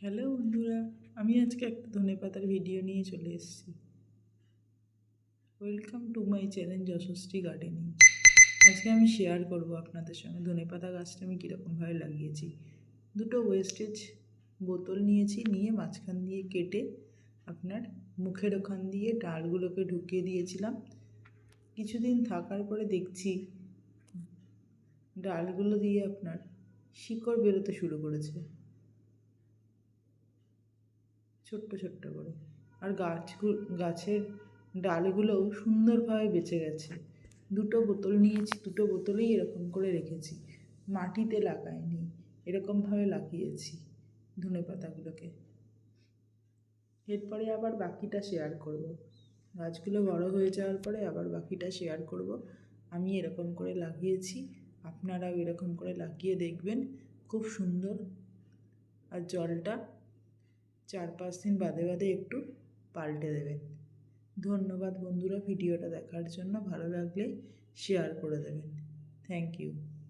Hello বন্ধুরা, আমি আজকে একটা ধনেপাতার ভিডিও নিয়ে চলে এসেছি। Welcome to my channel Yashashree gardening. আজকে আমি শেয়ার করব আপনাদের সঙ্গে ধনেপাতা গাছটা আমি কীরকমভাবে লাগিয়েছি। দুটো ওয়েস্টেজ বোতল নিয়েছি, নিয়ে মাঝখান দিয়ে কেটে আপনার মুখের ওখান দিয়ে ডালগুলোকে ঢুকিয়ে দিয়েছিলাম। কিছুদিন থাকার পরে দেখছি ডালগুলো দিয়ে আপনার শিকড় বেরোতে শুরু করেছে ছোট্ট ছোট্ট করে, আর গাছের ডালগুলোও সুন্দরভাবে বেঁচে গেছে। দুটো বোতল নিয়েছি, দুটো বোতলেই এরকম করে রেখেছি, মাটিতে লাগাইনি, এরকমভাবে লাগিয়েছি ধনেপাতাগুলোকে। এরপরে আবার বাকিটা শেয়ার করব। গাছগুলো বড় হয়ে যাওয়ার পরে আবার বাকিটা শেয়ার করব। আমি এরকম করে লাগিয়েছি, আপনারাও এরকম করে লাগিয়ে দেখবেন, খুব সুন্দর। আর জলটা 4-5 দিন বাদে বাদে একটু পাল্টে দেবেন। ধন্যবাদ বন্ধুরা ভিডিওটা দেখার জন্য। ভালো লাগলে শেয়ার করে দেবেন। Thank you.